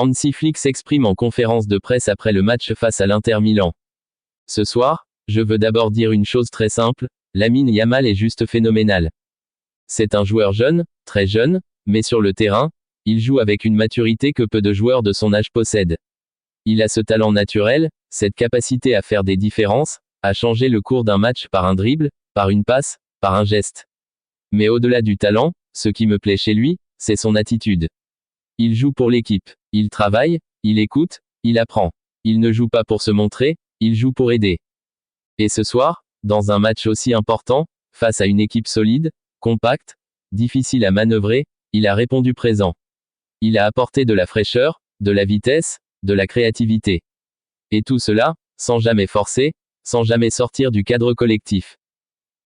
Hansi Flick s'exprime en conférence de presse après le match face à l'Inter Milan. Ce soir, je veux d'abord dire une chose très simple, Lamine Yamal est juste phénoménal. C'est un joueur jeune, très jeune, mais sur le terrain, il joue avec une maturité que peu de joueurs de son âge possèdent. Il a ce talent naturel, cette capacité à faire des différences, à changer le cours d'un match par un dribble, par une passe, par un geste. Mais au-delà du talent, ce qui me plaît chez lui, c'est son attitude. Il joue pour l'équipe, il travaille, il écoute, il apprend. Il ne joue pas pour se montrer, il joue pour aider. Et ce soir, dans un match aussi important, face à une équipe solide, compacte, difficile à manœuvrer, il a répondu présent. Il a apporté de la fraîcheur, de la vitesse, de la créativité. Et tout cela, sans jamais forcer, sans jamais sortir du cadre collectif.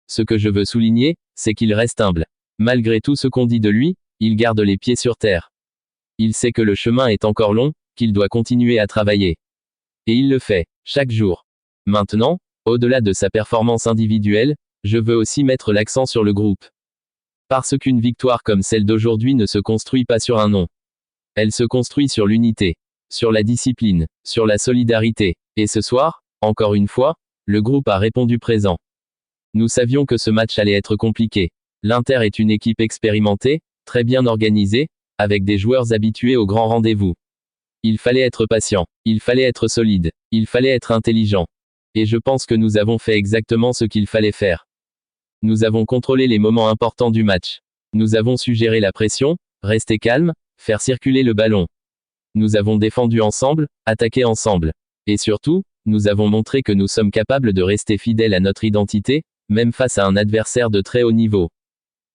Ce que je veux souligner, c'est qu'il reste humble. Malgré tout ce qu'on dit de lui, il garde les pieds sur terre. Il sait que le chemin est encore long, qu'il doit continuer à travailler. Et il le fait, chaque jour. Maintenant, au-delà de sa performance individuelle, je veux aussi mettre l'accent sur le groupe. Parce qu'une victoire comme celle d'aujourd'hui ne se construit pas sur un nom. Elle se construit sur l'unité, sur la discipline, sur la solidarité. Et ce soir, encore une fois, le groupe a répondu présent. Nous savions que ce match allait être compliqué. L'Inter est une équipe expérimentée, très bien organisée, avec des joueurs habitués aux grands rendez-vous. Il fallait être patient, il fallait être solide, il fallait être intelligent. Et je pense que nous avons fait exactement ce qu'il fallait faire. Nous avons contrôlé les moments importants du match. Nous avons su gérer la pression, rester calme, faire circuler le ballon. Nous avons défendu ensemble, attaqué ensemble. Et surtout, nous avons montré que nous sommes capables de rester fidèles à notre identité, même face à un adversaire de très haut niveau.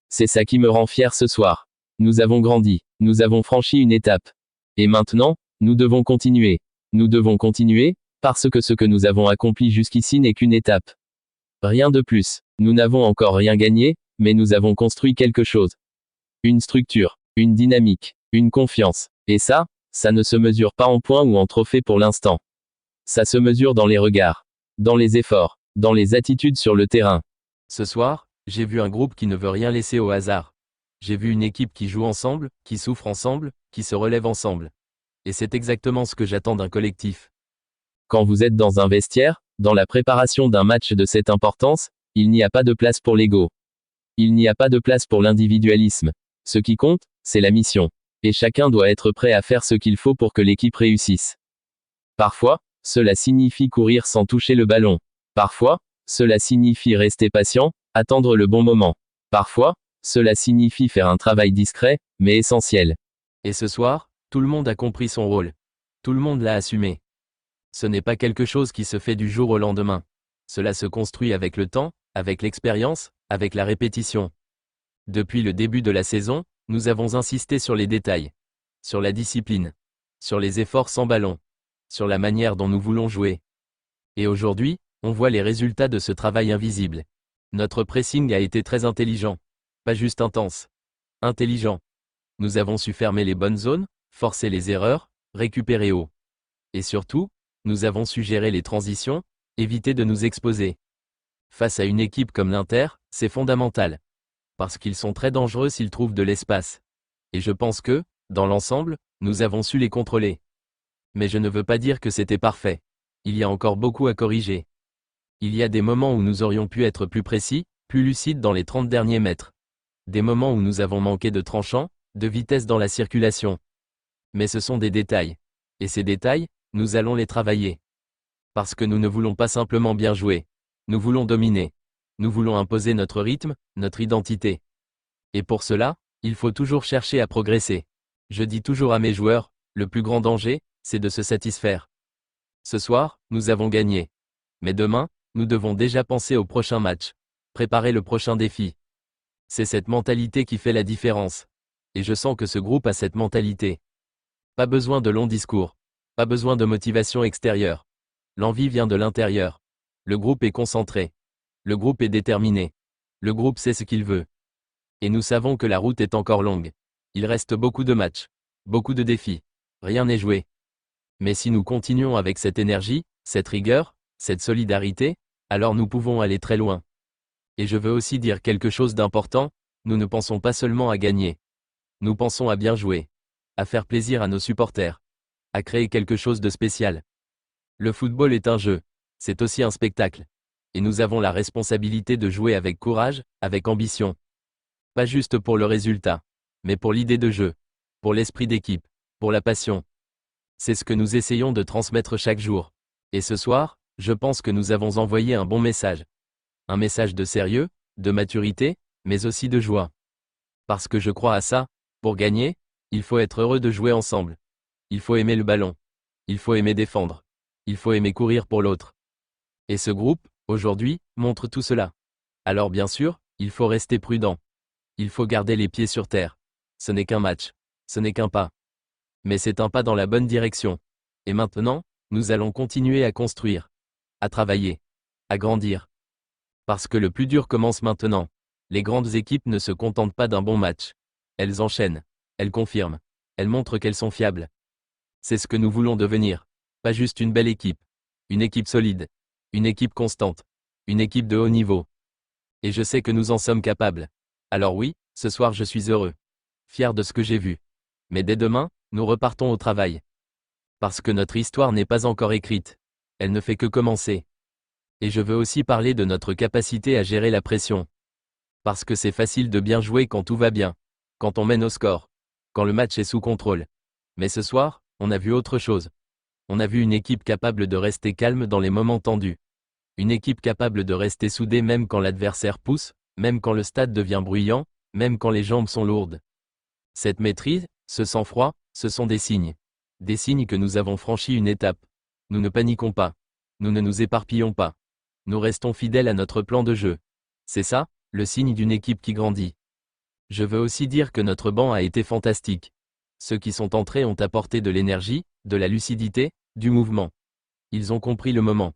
C'est ça qui me rend fier ce soir. Nous avons grandi, nous avons franchi une étape. Et maintenant, nous devons continuer. Nous devons continuer, parce que ce que nous avons accompli jusqu'ici n'est qu'une étape. Rien de plus. Nous n'avons encore rien gagné, mais nous avons construit quelque chose. Une structure, une dynamique, une confiance. Et ça ne se mesure pas en points ou en trophées pour l'instant. Ça se mesure dans les regards, dans les efforts, dans les attitudes sur le terrain. Ce soir, j'ai vu un groupe qui ne veut rien laisser au hasard. J'ai vu une équipe qui joue ensemble, qui souffre ensemble, qui se relève ensemble. Et c'est exactement ce que j'attends d'un collectif. Quand vous êtes dans un vestiaire, dans la préparation d'un match de cette importance, il n'y a pas de place pour l'ego. Il n'y a pas de place pour l'individualisme. Ce qui compte, c'est la mission. Et chacun doit être prêt à faire ce qu'il faut pour que l'équipe réussisse. Parfois, cela signifie courir sans toucher le ballon. Parfois, cela signifie rester patient, attendre le bon moment. Parfois, cela signifie faire un travail discret, mais essentiel. Et ce soir, tout le monde a compris son rôle. Tout le monde l'a assumé. Ce n'est pas quelque chose qui se fait du jour au lendemain. Cela se construit avec le temps, avec l'expérience, avec la répétition. Depuis le début de la saison, nous avons insisté sur les détails, sur la discipline, sur les efforts sans ballon, sur la manière dont nous voulons jouer. Et aujourd'hui, on voit les résultats de ce travail invisible. Notre pressing a été très intelligent, pas juste intense. Intelligent. Nous avons su fermer les bonnes zones, forcer les erreurs, récupérer haut. Et surtout, nous avons su gérer les transitions, éviter de nous exposer. Face à une équipe comme l'Inter, c'est fondamental. Parce qu'ils sont très dangereux s'ils trouvent de l'espace. Et je pense que, dans l'ensemble, nous avons su les contrôler. Mais je ne veux pas dire que c'était parfait. Il y a encore beaucoup à corriger. Il y a des moments où nous aurions pu être plus précis, plus lucides dans les 30 derniers mètres. Des moments où nous avons manqué de tranchant, de vitesse dans la circulation. Mais ce sont des détails. Et ces détails, nous allons les travailler. Parce que nous ne voulons pas simplement bien jouer. Nous voulons dominer. Nous voulons imposer notre rythme, notre identité. Et pour cela, il faut toujours chercher à progresser. Je dis toujours à mes joueurs, le plus grand danger, c'est de se satisfaire. Ce soir, nous avons gagné. Mais demain, nous devons déjà penser au prochain match. Préparer le prochain défi. C'est cette mentalité qui fait la différence. Et je sens que ce groupe a cette mentalité. Pas besoin de longs discours. Pas besoin de motivation extérieure. L'envie vient de l'intérieur. Le groupe est concentré. Le groupe est déterminé. Le groupe sait ce qu'il veut. Et nous savons que la route est encore longue. Il reste beaucoup de matchs. Beaucoup de défis. Rien n'est joué. Mais si nous continuons avec cette énergie, cette rigueur, cette solidarité, alors nous pouvons aller très loin. Et je veux aussi dire quelque chose d'important, nous ne pensons pas seulement à gagner. Nous pensons à bien jouer. À faire plaisir à nos supporters. à créer quelque chose de spécial. Le football est un jeu. C'est aussi un spectacle. Et nous avons la responsabilité de jouer avec courage, avec ambition. Pas juste pour le résultat, mais pour l'idée de jeu, pour l'esprit d'équipe, pour la passion. C'est ce que nous essayons de transmettre chaque jour. Et ce soir, je pense que nous avons envoyé un bon message. Un message de sérieux, de maturité, mais aussi de joie. Parce que je crois à ça, pour gagner, il faut être heureux de jouer ensemble. Il faut aimer le ballon. Il faut aimer défendre. Il faut aimer courir pour l'autre. Et ce groupe, aujourd'hui, montre tout cela. Alors bien sûr, il faut rester prudent. Il faut garder les pieds sur terre. Ce n'est qu'un match. Ce n'est qu'un pas. Mais c'est un pas dans la bonne direction. Et maintenant, nous allons continuer à construire, à travailler, à grandir. Parce que le plus dur commence maintenant. Les grandes équipes ne se contentent pas d'un bon match. Elles enchaînent, elles confirment, elles montrent qu'elles sont fiables. C'est ce que nous voulons devenir. Pas juste une belle équipe. Une équipe solide. Une équipe constante. Une équipe de haut niveau. Et je sais que nous en sommes capables. Alors oui, ce soir je suis heureux. Fier de ce que j'ai vu. Mais dès demain, nous repartons au travail. Parce que notre histoire n'est pas encore écrite. Elle ne fait que commencer. Et je veux aussi parler de notre capacité à gérer la pression. Parce que c'est facile de bien jouer quand tout va bien. Quand on mène au score. Quand le match est sous contrôle. Mais ce soir, on a vu autre chose. On a vu une équipe capable de rester calme dans les moments tendus. Une équipe capable de rester soudée même quand l'adversaire pousse, même quand le stade devient bruyant, même quand les jambes sont lourdes. Cette maîtrise, ce sang-froid, ce sont des signes. Des signes que nous avons franchi une étape. Nous ne paniquons pas. Nous ne nous éparpillons pas. Nous restons fidèles à notre plan de jeu. C'est ça, le signe d'une équipe qui grandit. Je veux aussi dire que notre banc a été fantastique. Ceux qui sont entrés ont apporté de l'énergie, de la lucidité, du mouvement. Ils ont compris le moment.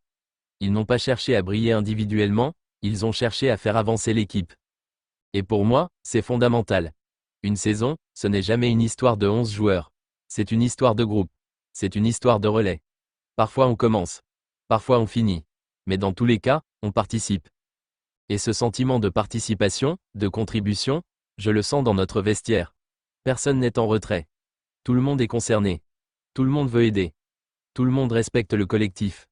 Ils n'ont pas cherché à briller individuellement, ils ont cherché à faire avancer l'équipe. Et pour moi, c'est fondamental. Une saison, ce n'est jamais une histoire de 11 joueurs. C'est une histoire de groupe. C'est une histoire de relais. Parfois on commence. Parfois on finit. Mais dans tous les cas, on participe. Et ce sentiment de participation, de contribution, je le sens dans notre vestiaire. Personne n'est en retrait. Tout le monde est concerné. Tout le monde veut aider. Tout le monde respecte le collectif.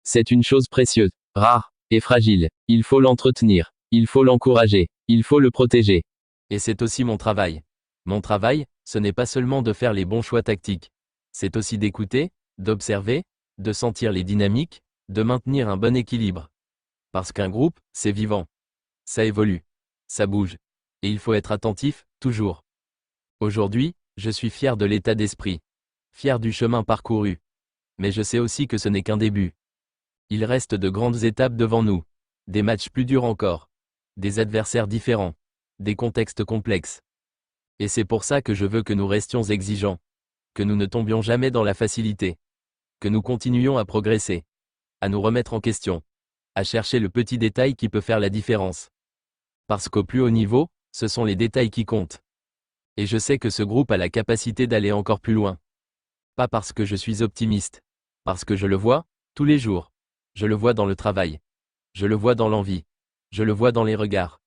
C'est une chose précieuse, rare, et fragile. Il faut l'entretenir. Il faut l'encourager. Il faut le protéger. Et c'est aussi mon travail. Mon travail, ce n'est pas seulement de faire les bons choix tactiques. C'est aussi d'écouter, d'observer, de sentir les dynamiques, de maintenir un bon équilibre. Parce qu'un groupe, c'est vivant. Ça évolue. Ça bouge. Et il faut être attentif, toujours. Aujourd'hui, je suis fier de l'état d'esprit. Fier du chemin parcouru. Mais je sais aussi que ce n'est qu'un début. Il reste de grandes étapes devant nous. Des matchs plus durs encore. Des adversaires différents. Des contextes complexes. Et c'est pour ça que je veux que nous restions exigeants. Que nous ne tombions jamais dans la facilité. Que nous continuions à progresser. À nous remettre en question. À chercher le petit détail qui peut faire la différence. Parce qu'au plus haut niveau, ce sont les détails qui comptent. Et je sais que ce groupe a la capacité d'aller encore plus loin. Pas parce que je suis optimiste. Parce que je le vois, tous les jours. Je le vois dans le travail. Je le vois dans l'envie. Je le vois dans les regards.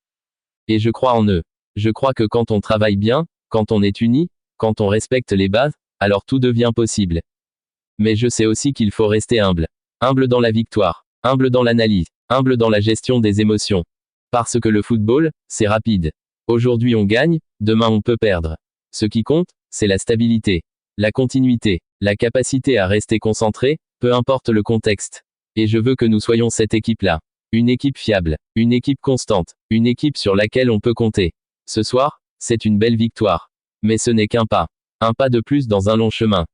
Et je crois en eux. Je crois que quand on travaille bien, quand on est unis, quand on respecte les bases, alors tout devient possible. Mais je sais aussi qu'il faut rester humble. Humble dans la victoire. Humble dans l'analyse. Humble dans la gestion des émotions. Parce que le football, c'est rapide. Aujourd'hui on gagne, demain on peut perdre. Ce qui compte, c'est la stabilité, la continuité, la capacité à rester concentré, peu importe le contexte. Et je veux que nous soyons cette équipe-là. Une équipe fiable, une équipe constante, une équipe sur laquelle on peut compter. Ce soir, c'est une belle victoire. Mais ce n'est qu'un pas. Un pas de plus dans un long chemin.